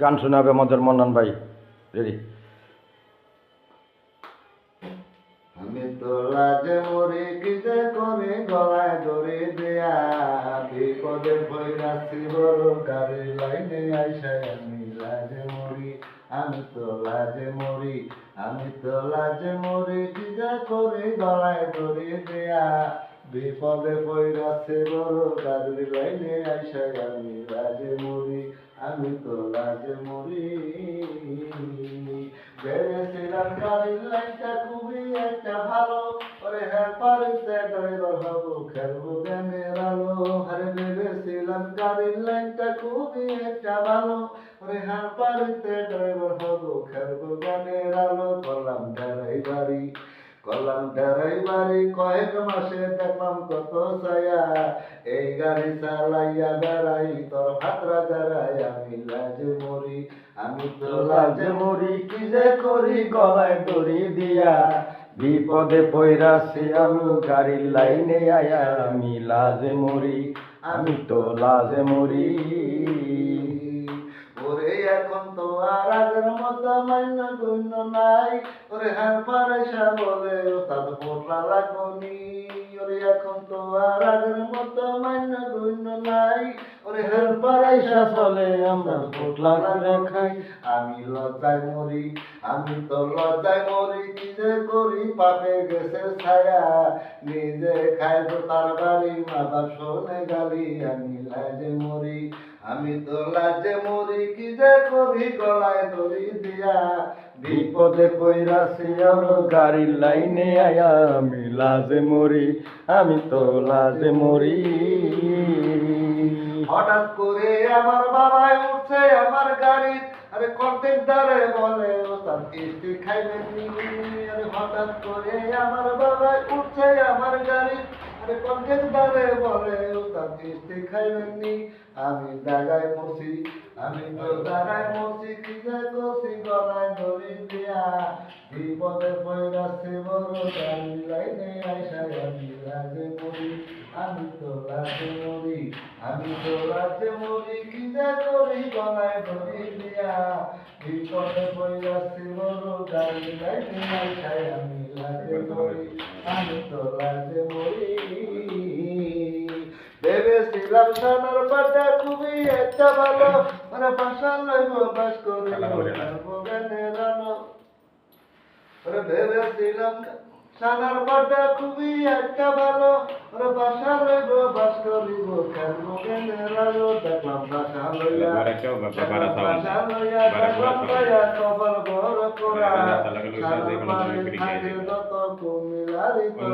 গান শোনাবে আমাদের মন্নান ভাই। রেডি? আমি তো লাজে মরি কি যে করি গলায় দড়ি দেয়া বিপদে পড়াছি বড় গাড়ির লাইনে আইসায় আমি লাজে মরি আমি তো লাজে মরি আমি তো লাজে মরি কি যে করি গলায় দড়ি দেয়া বিপদে পড়াছি বড় গাড়ির লাইনে আইসায় আমি লাজে মরি আমি তো লাজে মরি ভেবেছিলাম গাড়ির লাইনটা খুবই একটা ভালো ওরে হ্যাঁ পারিতে ড্রাইভার হবো খেলবো জ্ঞানের আলো আরে ভেবেছিলাম গাড়ির লাইনটা খুবই একটা ভালো ওরে হ্যাঁ পারিতে ড্রাইভার হবো খেলবো জ্ঞানের আলো করলাম ড্রাইভারি কয়েক মাসে দেখলাম কত ছায়া এই গাড়ি চালাইয়া বেড়াই তোর হাতরা দাঁড়াই আমি লাজে মরি আমি তো লাজে মরি কি যে করি গলায় দড়ি দিয়া বিপদে পড়াছি আমি গাড়ির লাইনে আয়া আমি লাজে মরি আমি তো লাজে মরি। ওরে এখন তো আর আগের মতো মান্য গণ্য নাই ওরে হ্যাঁ পারেশা বলে ওস্তাদ পোটলা লাগনি ওরে এখন তো আর আগের মতো মান্য গণ্য নাই ওরে হ্যাঁ পারেশা চলে আমরা পোটলা করে খাই আমি লজ্জায় মরি আমি তো লজ্জায় মরি কি যে করি পাপে গেছে ছায়া নিজে খাই তো তার বাড়ি মা বাপ শোনে গালি আমি লাজে মরি আমি তো লাজে মরি কি যে করি গলায় দড়ি দিয়া বিপদে পড়াছি আমি গাড়ির লাইনে আয়া আমি লাজে মরি আমি তো লাজে মরি। হঠাৎ করে আমার বাবাই উঠছে আমার গাড়ি আরে কন্ট্রাক্টরে বলে ওস্তাদ কিস্তি খাইবেন নি আরে হঠাৎ করে আমার বাবাই উঠছে আমার গাড়ি আরে কন্ট্রাক্টরে বলে ওস্তাদ কিস্তি খাইবেন নি আমি জায়গায় মরছি আমি তো জায়গায় মরছি কি যে করছি গলায় দড়ি দিয়া বিপদে পড়াছে বড় গাড়ি লাইনে আইসায় আমি লাজে মরি আমি তো লাজে মরি আমি তো লাজে মরি কি যে করি গলায় দড়ি দিয়া বিপদে পড়াছে বড় গাড়ি লাইনে আইসায় আমি লাজে মরি আমি তো লাজে মরি ভেবেছিলাম সোনার পাটা খুবই একটা ভালো মানে বাসা লইব বাস করিব গানের আলো ওরে ভেবেছিলাম সোনার পাটা খুবই একটা ভালো ওরে বাসা লইব বাস করিব খেলব গানের আলো দেখলাম বাসা লইয়া বাসা লইয়া দেখলাম লইয়া কবর বড় করা সারা পারে থাকে যত কুমিলারি তো